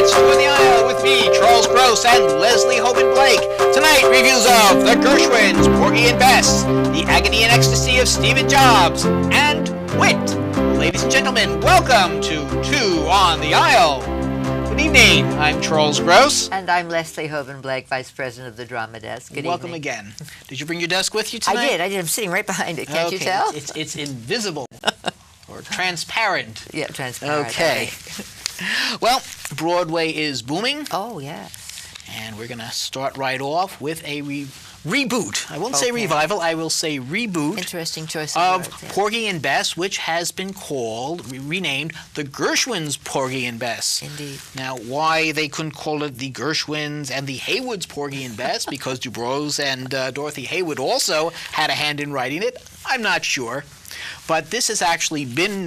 It's Two in the Aisle with me, Charles Gross, and Leslie Hoban Blake. Tonight, reviews of The Gershwins, Porgy and Bess, The Agony and Ecstasy of Stephen Jobs, and Wit. Ladies and gentlemen, welcome to Two on the Aisle. Good evening. I'm Charles Gross. And I'm Leslie Hoban Blake, Vice President of the Drama Desk. Good Welcome evening. again. Did you bring your desk with you tonight? I did. I'm sitting right behind it. Can't you tell? It's invisible or transparent. Yeah, transparent. Okay. Well, Broadway is booming. Oh, yes. And we're going to start right off with a reboot. I won't say revival, I will say reboot. Interesting choice of words, yeah. Porgy and Bess, which has been called, renamed, The Gershwins Porgy and Bess. Indeed. Now, why they couldn't call it The Gershwins and The Haywoods Porgy and Bess, because Dubrow and Dorothy Haywood also had a hand in writing it, I'm not sure. But this has actually been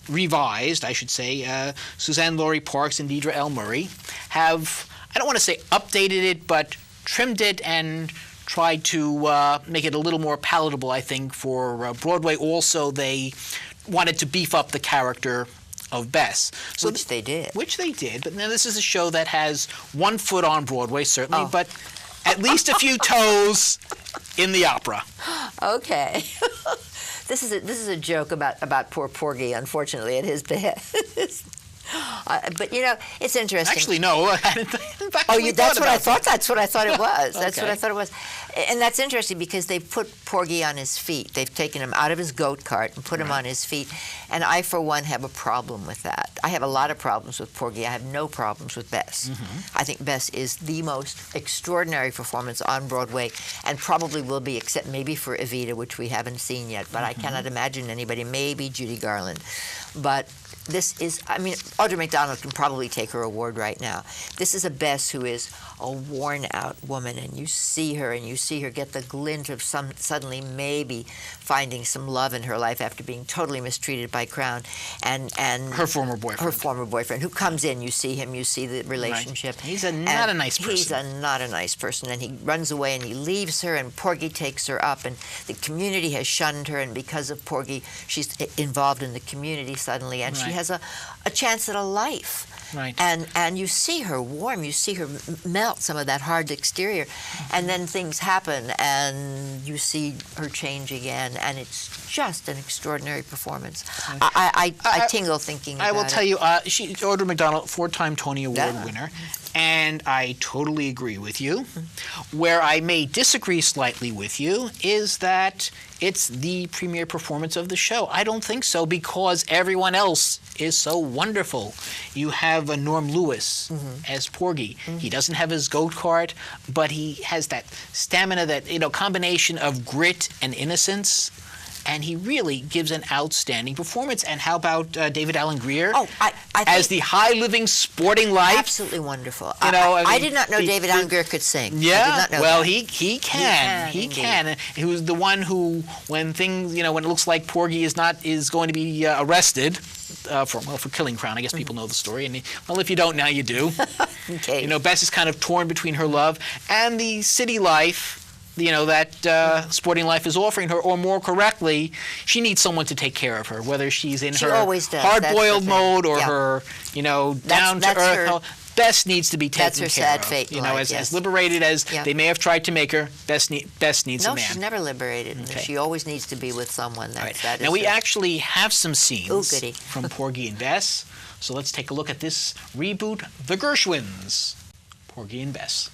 revised, I should say. Suzanne Laurie Parks and Deidre L. Murray have, I don't want to say updated it, but trimmed it and tried to make it a little more palatable, I think, for Broadway. Also, they wanted to beef up the character of Bess. So Which they did. Which they did. But now this is a show that has one foot on Broadway, certainly, but at least a few toes in the opera. Okay. This is a joke about poor Porgy, unfortunately, at his behest. But you know, it's interesting. Actually, no. That's what I thought. That's what I thought it was. That's what I thought it was. And that's interesting because they've put Porgy on his feet. They've taken him out of his goat cart and put him on his feet. And I, for one, have a problem with that. I have a lot of problems with Porgy. I have no problems with Bess. I think Bess is the most extraordinary performance on Broadway, and probably will be, except maybe for Evita, which we haven't seen yet. But I cannot imagine anybody. Maybe Judy Garland, but. This is, I mean, Audra McDonald can probably take her award right now. This is a Bess who is a worn-out woman, and you see her get the glint of some suddenly maybe finding some love in her life after being totally mistreated by Crown, and her former boyfriend, who comes in. You see him, you see the relationship. Right. He's not a nice person. He's not a nice person, and he runs away and he leaves her, and Porgy takes her up, and the community has shunned her, and because of Porgy, she's involved in the community suddenly, and she has a chance at a life. Right. And you see her warm, you see her melt some of that hard exterior, and then things happen, and you see her change again, and it's just an extraordinary performance. I tingle thinking about it. I will tell you, Audra McDonald, 4-time Tony Award winner, and I totally agree with you. Where I may disagree slightly with you is that it's the premier performance of the show. I don't think so, because everyone else is so wonderful. You have Norm Lewis as Porgy. He doesn't have his goat cart, but he has that stamina, that combination of grit and innocence. And he really gives an outstanding performance. And how about David Alan Grier as the high-living sporting life? Absolutely wonderful. I did not know David Alan Grier could sing. Yeah, I did not know well, that. he can. He can. He was the one who, when things, when it looks like Porgy is going to be arrested for killing Crown. I guess people know the story. And if you don't now, you do. Okay. Bess is kind of torn between her love and the city life. That sporting life is offering her, or more correctly, she needs someone to take care of her, whether she's in her hard-boiled mode or her, down-to-earth. Bess needs to be taken care of. That's her sad fate. As liberated as they may have tried to make her, Bess needs a man. No, she's never liberated. Okay. She always needs to be with someone. Now, we actually have some scenes from Porgy and Bess, so let's take a look at this reboot, The Gershwins, Porgy and Bess.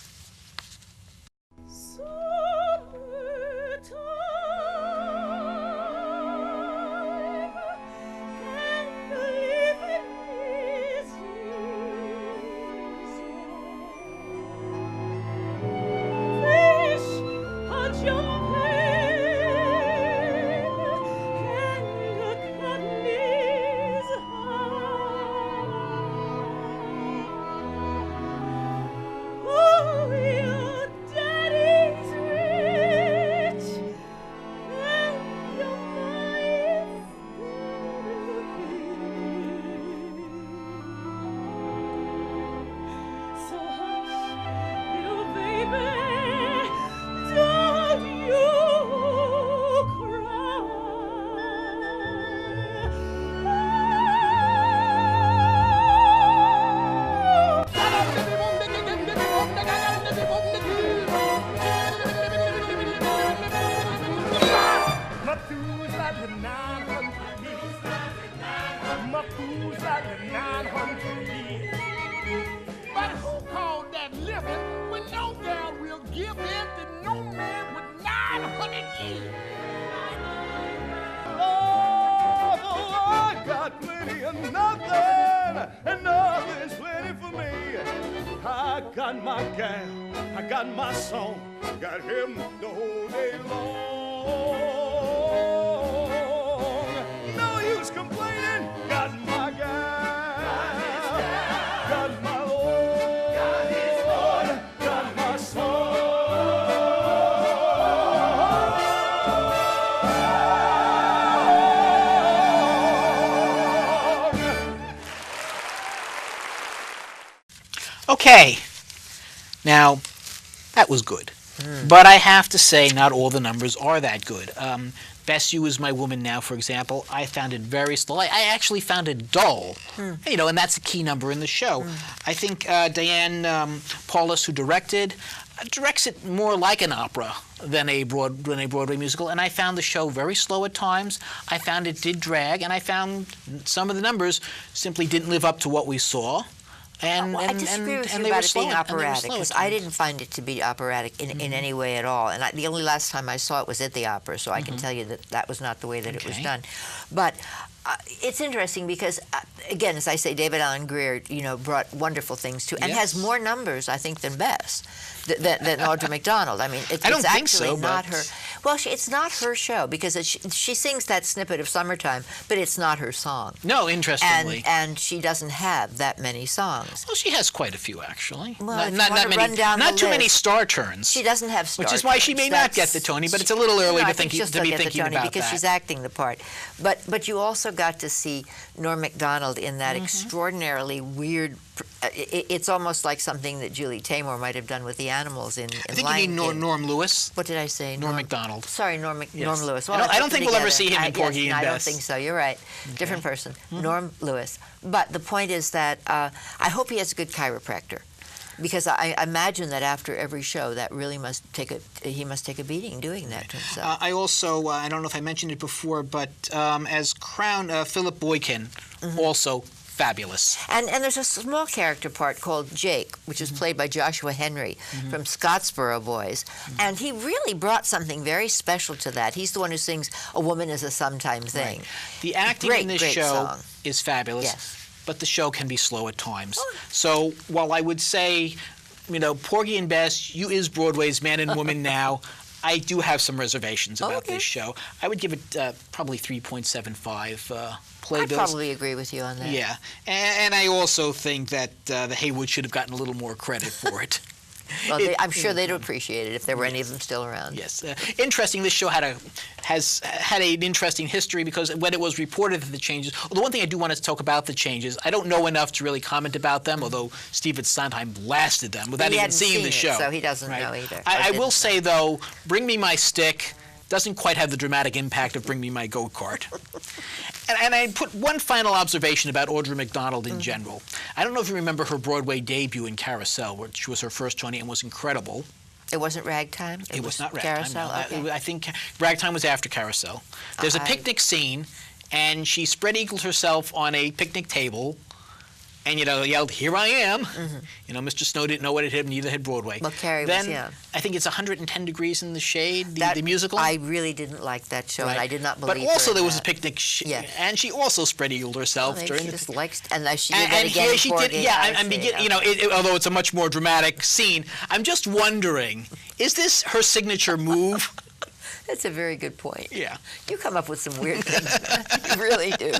Oh exactly 900 years. But who called that living when no gal will give in to no man with 900 years? Oh, I got plenty of nothing, and nothing's plenty for me. I got my gal, I got my song, got him the whole day long. No use complaining, got my gal, got my Lord, got my song. Okay, now that was good, but I have to say not all the numbers are that good. Bess, You Is My Woman Now, for example, I found it very slow. I actually found it dull, and that's a key number in the show. I think Diane Paulus, who directs it more like an opera than a Broadway musical, and I found the show very slow at times. I found it did drag, and I found some of the numbers simply didn't live up to what we saw. I disagree with you about it being operatic, because I didn't find it to be operatic in any way at all. And the only last time I saw it was at the opera, so I can tell you that that was not the way that it was done. But it's interesting because, again, as I say, David Allen Greer, brought wonderful things to, and has more numbers, I think, than Bess, than Audra McDonald. I mean, it's actually not her. Well, it's not her show because she sings that snippet of Summertime, but it's not her song. No, interestingly. And she doesn't have that many songs. Well, she has quite a few, actually. Well, not too many star turns. She doesn't have star turns. Which is why she may not get the Tony, but it's a little early to be thinking about that. Because she's acting the part. But you also got to see Norm Macdonald in that extraordinarily weird. It's almost like something that Julie Taymor might have done with the animals in I think Lion you mean King. Norm Lewis. What did I say? Norm Macdonald. Sorry, Norm Lewis. Well, I don't think we'll ever see him in Porgy and Bess. I don't think so. You're right. Different person. Norm Lewis. But the point is that I hope he has a good chiropractor. Because I imagine that after every show, that really he must take a beating doing that to himself. I also, I don't know if I mentioned it before, but as Crown, Philip Boykin, also fabulous. And there's a small character part called Jake, which is played by Joshua Henry from Scottsboro Boys. And he really brought something very special to that. He's the one who sings A Woman Is a Sometime Thing. Right. The acting in this show song. is fabulous. Yes. But the show can be slow at times. So while I would say, Porgy and Bess, You Is Broadway's Man and Woman Now, I do have some reservations about this show. I would give it probably 3.75 playbills. I probably agree with you on that. Yeah. And I also think that the Haywood should have gotten a little more credit for it. Well, I'm sure they'd appreciate it if there were any of them still around. Yes. Interesting, this show has had an interesting history because when it was reported that the changes, well, the one thing I do want to talk about the changes, I don't know enough to really comment about them, although Stephen Sondheim blasted them without even seeing the show. So he doesn't know either. I will say, though, Bring Me My Stick doesn't quite have the dramatic impact of Bring Me My Go-Kart. And I put one final observation about Audra McDonald in general. I don't know if you remember her Broadway debut in Carousel, which was her first Tony and was incredible. It wasn't Ragtime? It was not Ragtime. Carousel? No. Okay. I think Ragtime was after Carousel. There's a picnic scene, and she spread-eagled herself on a picnic table and, yelled, "Here I am." Mr. Snow didn't know what it had, neither had Broadway. Well, Carrie then, was, yeah. I think it's 110 Degrees in the Shade, the musical. I really didn't like that show, and I did not believe But also there was that. a picnic, and she also spread-eagled herself during she the... just likes, and she did that again here she did, although it's a much more dramatic scene, I'm just wondering, is this her signature move? That's a very good point. Yeah. You come up with some weird things, man. You really do.